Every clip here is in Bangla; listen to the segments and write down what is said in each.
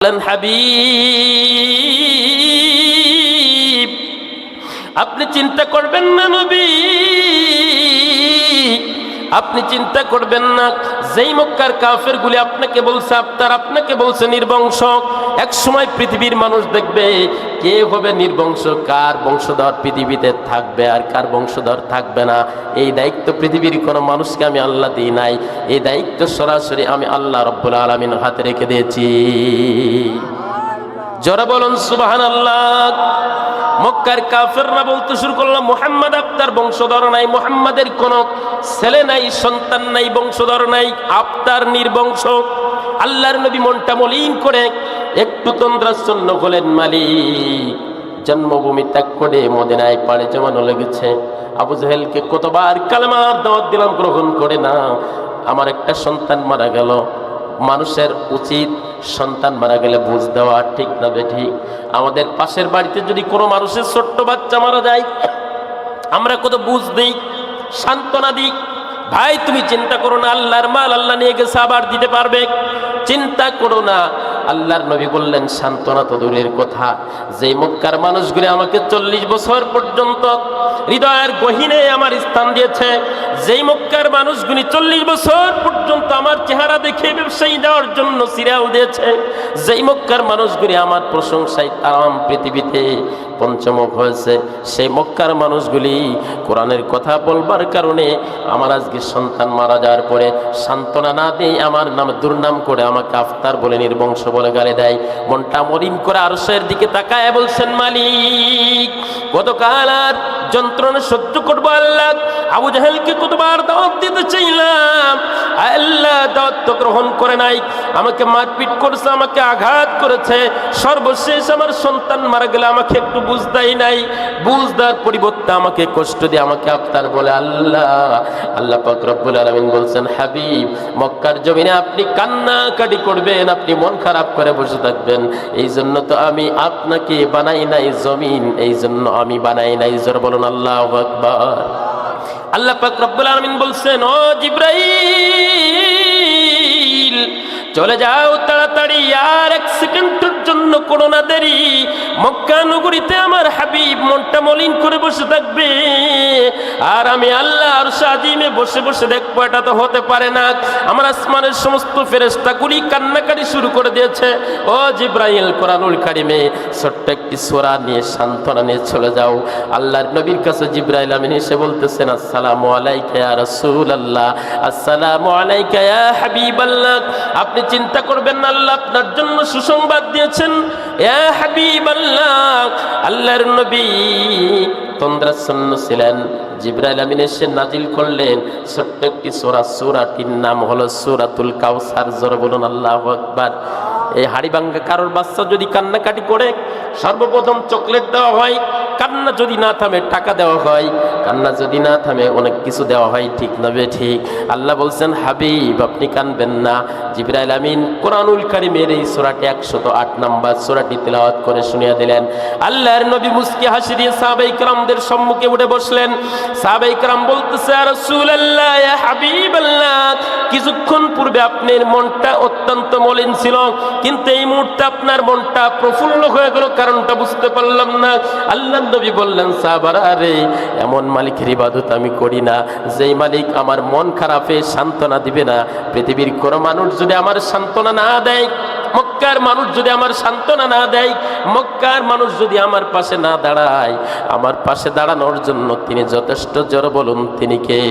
হাবিব, আপনি চিন্তা করবেন না নবী, আপনি চিন্তা করবেন না। যেই মক্কার কাফেরগুলি আপনাকে বলছে আপনাকে বলছে নির্বংশ, এক সময় পৃথিবীর মানুষ দেখবে কে হবে নির্বংশ, কার বংশধর পৃথিবীতে থাকবে আর কার বংশধর থাকবে না। এই দায়িত্ব পৃথিবীর কোনো মানুষকে আমি আল্লাহ দিই নাই, এই দায়িত্ব সরাসরি আমি আল্লাহ রব্বুল আলামিন হাতে রেখে দিয়েছি। জোরে বলুন সুবহানাল্লাহ। মক্কার কাফেররা বলতে শুরু করলো, মুহাম্মদ আপনার বংশধর নাই, মুহাম্মাদের কোনো ছেলে নাই, সন্তান নাই, বংশধর নাই, আপনার নির্বংশ। আল্লাহর নবী মনটা মলিন করে একটু তন্দ্রাচ্ছন্ন হলেন। মালিক জন্মভূমি ত্যাগ করে মদিনায় পাড়ি জমানো লেগেছে। আবু জাহেলকে কতবার কালেমার দাওয়াত দিলাম, গ্রহণ করে না। আমার একটা সন্তান মারা গেল, মানুষের উচিত সন্তান মারা গেলে বুঝ দেওয়া, ঠিক না বেঠিক? আমাদের পাশের বাড়িতে যদি কোনো মানুষের ছোট্ট বাচ্চা মারা যায়, আমরা কত বুঝ দিই, সান্ত্বনা দিই। ভাই তুমি চিন্তা করো না, আল্লাহর মাল আল্লাহ নিয়ে গেছে, আবার দিতে পারবে, চিন্তা করো না। আল্লাহর নবী বললেন সান্ত্বনা তো দূরের কথা, যেই মক্কার মানুষগুলি আমাকে 40 বছর পর্যন্ত হৃদয়ের গহীনে আমার স্থান দিয়েছে, যেই মক্কার মানুষগুলি 40 বছর পর্যন্ত আমার চেহারা দেখে ব্যবসায়ী দেওয়ার জন্য সিরিয়াল দিয়েছে, যেই মক্কার মানুষগুলি আমার প্রশংসায় তাম পৃথিবীতে পঞ্চমুখ হয়েছে, সেই মক্কার মানুষগুলি কোরআনের কথা বলবার কারণে আমার আজকে সন্তান মারা যাওয়ার পরে সান্ত্বনা না দিয়ে আমার নাম দুর্নাম করে আমাকে আফতার বলে নির্বংশ বলে গালি দেয়। মনটা মরিন করে আরশের দিকে তাকায় বলছেন, মালিক কতকাল আর যন্ত্রণা সহ্য করবো আল্লাহ। আবু জাহেলকে কতবার দাওয়াত দিতে চাইলাম, আল্লাহ দাওয়াত তো গ্রহণ করে নাই, আমাকে মারপিট করেছে, আমাকে আঘাত করেছে, সর্বশেষ আমার সন্তান মারা গেলে আমাকে একটু বুঝ দেয় নাই, বুঝ দেওয়ার পরিবর্তে আমাকে কষ্ট দিয়ে আমাকে আফতার বলে। আল্লাহ পাক রব্বুল আলামিন বলছেন, হাবিব মক্কার জমিনে আপনি কান্নাকাটি করবেন, আপনি মন খারাপ করে বসে থাকবেন, এই জন্য তো আমি আপনাকে বানাই নাই জমিন, এই জন্য আমি বানাই নাই। জোরে বলুন আল্লাহু আকবার। আল্লাহ পাক রব্বুল আলামিন বলছেন, ও জিবরাইল চলে যাও তাড়াতাড়ি, আর এক সেকেন্ডের জন্য করো না দেরি। মক্কা নগরীতে আমার হাবিব মনটা মলিন করে বসে থাকবে, আর আমি আল্লাহ আরশ আজিমে বসে বসে দেখবো। এটা তো হতে পারে না। আমার আসমানের সমস্ত ফেরেশতাগুলি কান্নাকাটি শুরু করে দিয়েছে। ও জিবরাইল কোরআনুল কারিমে ছোট্ট একটি সূরা নিয়ে সান্ত্বনা নিয়ে চলে যাও। আল্লাহর নবীর কাছে জিবরাইল আমিন এসে বলতেছেন, আসসালামু আলাইকা ইয়া রাসূলুল্লাহ, আসসালামু আলাইকা ইয়া হাবিবাল্লাহ। আপনি চিন্তা করবেন না, আল্লাহ আপনার জন্য সুসংবাদ দিয়েছেন ইয়া হাবিবাল্লাহ। আল্লাহর নবী তন্দ্রাচ্ছন্ন ছিলেন। জিবরাইল আমিন এসে নাজিল করলেন ছোট্ট একটি সূরা, সূরাটির নাম হলো সূরাতুল কাউসার। জোরে বলুন আল্লাহু আকবার। এই হাড়ি ভাঙ্গা কারোর বাচ্চা যদি কান্নাকাটি করে সর্বপ্রথম চকলেট দেওয়া হয়, কান্না যদি না থামে টাকা দেওয়া হয়, কান্না যদি না থামে অনেক কিছু দেওয়া হয়, ঠিক না বে ঠিক? আল্লাহ বলছেন, হাবিব আপনি কানবেন না। জিবরাইল আমিন কোরআনুল কারীমের এই সূরাটি 108 নম্বর সূরাটি তেলাওয়াত করে শুনিয়ে দিলেন। আল্লাহর নবী মুস্কি হাসি দিয়ে সাহাবায়ে কেরামদের সম্মুখে উঠে বসলেন। সাহাবায়ে কেরাম বলতেছে, ইয়া রাসূলুল্লাহ ইয়া হাবিবাল্লাহ, কিছুক্ষণ পূর্বে আপনার মনটা অত্যন্ত মলিন ছিল, কিন্তু এই মুহূর্তে আপনার মনটা প্রফুল্ল হয়ে গেল, কারণটা বুঝতে পারলাম না। আল্লাহ নবী বললেন, সাহাবারা রে, এমন মালিকের ইবাদত আমি করি না যেই মালিক আমার মন খারাপে সান্ত্বনা দিবে না। পৃথিবীর কোনো মানুষ যদি আমার সান্ত্বনা না দেয়, মক্কার মানুষ যদি আমার সান্ত্বনা না দেয়, মক্কার মানুষ যদি আমার পাশে না দাঁড়ায়, আমার পাশে দাঁড়ানোর জন্য তিনি যথেষ্ট। জোরে বলুন তিনি কে?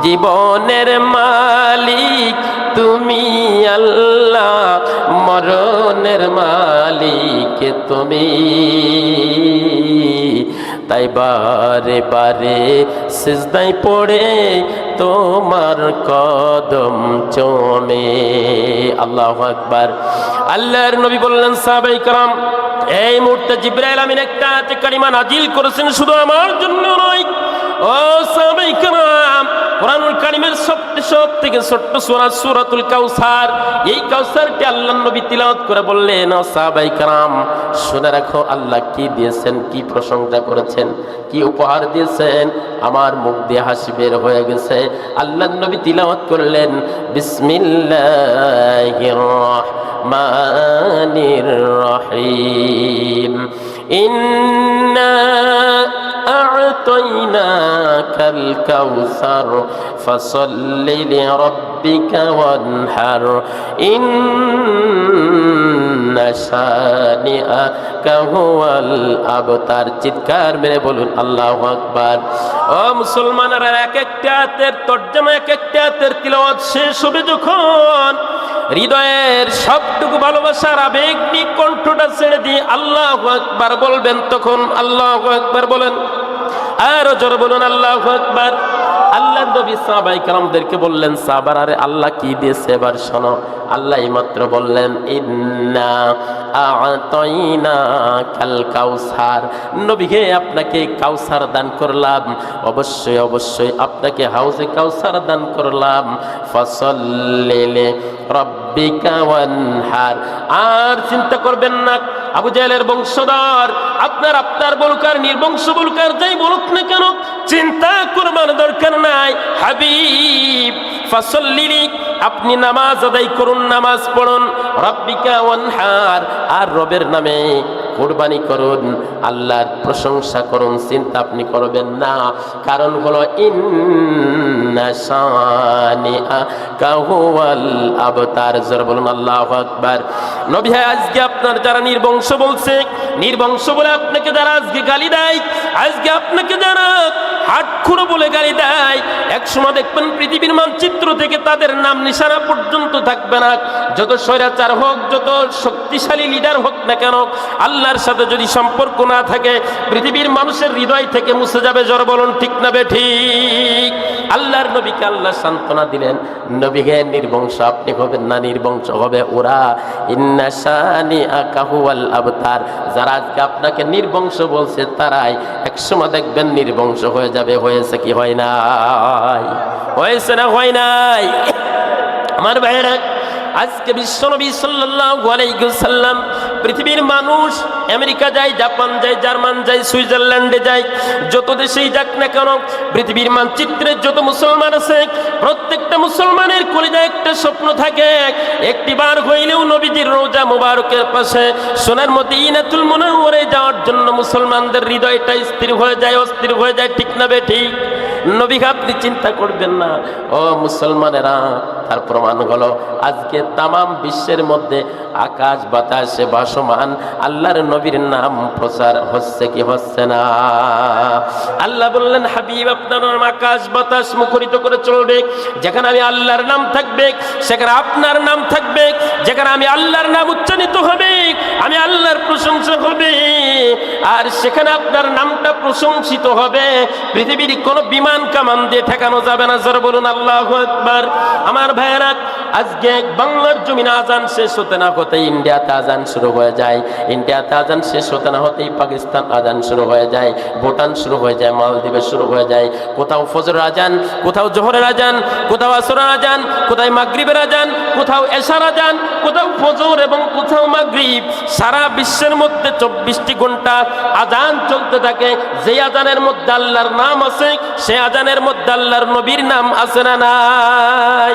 জীবনের মালিক তুমি আল্লাহ, মরণের মালিক তুমি, তাই বারে বারে সিজদায় পড়ে তোমার কদম চুমে। আল্লাহু আকবার। আল্লাহর নবী বললেন, সাহাবায়ে কেরাম এই মুহূর্তে জিবরাইল আমিন একটা আয়াতে কারিমা নাজিল করেছেন, শুধু আমার জন্য নয়। ও সাহাবায়ে কেরাম, কোরআনুল কারীমের সবথেকে ছোট্ট সূরা সূরাতুল কাউসার, এই কাউসারটি আল্লাহর নবী তিলাওয়াত করে বললেন, ও সাহাবায়ে কেরাম শুনে রাখো আল্লাহ কি দিয়েছেন, কি প্রশংসা করেছেন, কি উপহার দিয়েছেন। আমার মুখ দিয়ে হাসি বের হয়ে গেছে। আল্লাহর নবী তিলাওয়াত করলেন, বিসমিল্লাহির রহমানির রহিম। ইন্না আ'তাইনাকাল কাউসার ফাসাল্লি লিরাব্বিকা ওয়ানহার ইন্না শানিআকা হুয়াল আবতার। চিৎকার মেরে বলুন আল্লাহু আকবার। ও মুসলমানেরা, এক একটা আয়াতের তরজমা, এক একটা আয়াতের তিলাওয়াত শেষ হবে যখন, হৃদয়ের সবটুকু ভালোবাসার আবেগ নিয়ে কণ্ঠটা ছেড়ে দিয়ে আল্লাহু আকবার বলবেন, তখন আল্লাহু আকবার বলেন, আরো জোরে বলুন আল্লাহু আকবার। আল্লাহ নবী সাহাবায়ে কেরামদেরকে বললেন, সাহাবারা রে আল্লাহ কি দিয়েছে এবার শোনো। আল্লাহ মাত্র বললেন, ইন্না আ'তাইনাকাল কাউসার, নবীকে আপনাকে কাউসার দান করলাম, অবশ্যই অবশ্যই আপনাকে হাউজে কাউসার দান করলাম। ফাসাল্লি লিরাব্বিকা ওয়ানহার। আর চিন্তা করবেন না, আবু জাহেলের বংশধর আপনার বলুক আর নির্বংশ বলুক আর যাই বলুক না কেন, চিন্তা করবার দরকার নাই। হাবিব ফাসাল্লি, আপনি নামাজ আদায় করুন, নামাজ পড়ুন, রাব্বিকা ওয়ানহার, আর রবের নামে কুরবানি করুন, আল্লাহর প্রশংসা করুন। চিন্তা আপনি করবেন না, কারণ হলো ইন্না শানিআকা হুয়াল আবতার। জোরে বলুন আল্লাহু আকবার। নবী, আজকে আপনার যারা নির্বংশ বলছে, নির্বংশ বলে আপনাকে যারা আজকে গালি দেয়, আজকে আপনাকে যারা হাটখুরো বলে গালি দেয়, একসময় দেখবেন পৃথিবীর মানচিত্র থেকে তাদের নাম নিশানা পর্যন্ত থাকবে না। যত স্বৈরাচার হোক, যত শক্তিশালী লিডার হোক না কেন, আল্লাহর সাথে যদি সম্পর্ক না থাকে, পৃথিবীর মানুষের হৃদয় থেকে মুছে যাবে। জোরে বলুন ঠিক না বেঠিক? আল্লাহর নবীকে আল্লাহ সান্ত্বনা দিলেন, নবীকে নির্বংশ আপনি হবেন না, নির্বংশ হবে ওরা। ইন্না শানিআকা হুয়াল আবতার। যারা আজকে আপনাকে নির্বংশ বলছে, তারাই একসময় দেখবেন নির্বংশ হয়ে যাবে। হয়েছে কি হয় নাই? হয়েছে না হয় নাই? আমার ভাইয়েরা, আজকে বিশ্বনবী সাল্লাল্লাহু আলাইহি ওয়াসাল্লাম, পৃথিবীর মানুষ আমেরিকা যায়, জাপান যায়, জার্মান যায়, সুইজারল্যান্ডে যায়, যত দেশেই যাক না কেন, পৃথিবীর মানচিত্রে যত মুসলমান আছে, প্রত্যেকটা মুসলমানের কলিজায় একটা স্বপ্ন থাকে, একটিবার হইলেও নবীজির রওজা মুবারকের পাশে সোনার মদিনাতুল মুনাওয়ারায় যাওয়ার জন্য মুসলমানদের হৃদয়টা স্থির হয়ে যায়, অস্থির হয়ে যায়। ঠিক না বেঠিক? নবীকে আপনি চিন্তা করবেন না। ও মুসলমানেরা, তার প্রমাণ হলো আজকে তামাম বিশ্বের মধ্যে আকাশ বাতাসে ভাসমান আল্লাহর নবীর নাম প্রচার হচ্ছে কি হচ্ছে না? আল্লাহ বললেন, হাবিব আপনার নাম আকাশ বাতাস মুখরিত করে চলবে। যেখানে আমি আল্লাহর নাম থাকবে, সেখানে আপনার নাম থাকবে। যেখানে আমি আল্লাহর নাম উচ্চারিত হবে, আমি আল্লাহর প্রশংসা হবে, আর সেখানে আপনার নামটা প্রশংসিত হবে। পৃথিবীর কোনো বিমান কামান দিয়ে ঠেকানো যাবে না। জোরে বলুন আল্লাহু আকবার। আমার ভাইয়েরা, আজকে বাংলার জমিনে আজান শেষ হতে না হতেই ইন্ডিয়াতে আজান শুরু হয়ে যায়, ইন্ডিয়াতে আজান শেষ হতে না হতেই পাকিস্তান আজান শুরু হয়ে যায়, ভুটান শুরু হয়ে যায়, মালদ্বীপে শুরু হয়ে যায়। কোথাও ফজরের আজান, কোথাও জোহরের আজান, কোথাও আসরের আজান, কোথাও মাগরিবের আজান, কোথাও এশার আজান, কোথাও ফজর এবং কোথাও মাগরিব। সারা বিশ্বের মধ্যে 24টি ঘন্টা আজান চলতে থাকে। যে আজানের মধ্যে আল্লাহর নাম আছে, সে আজানের মধ্যে আল্লাহর নবীর নাম আছে না নাই?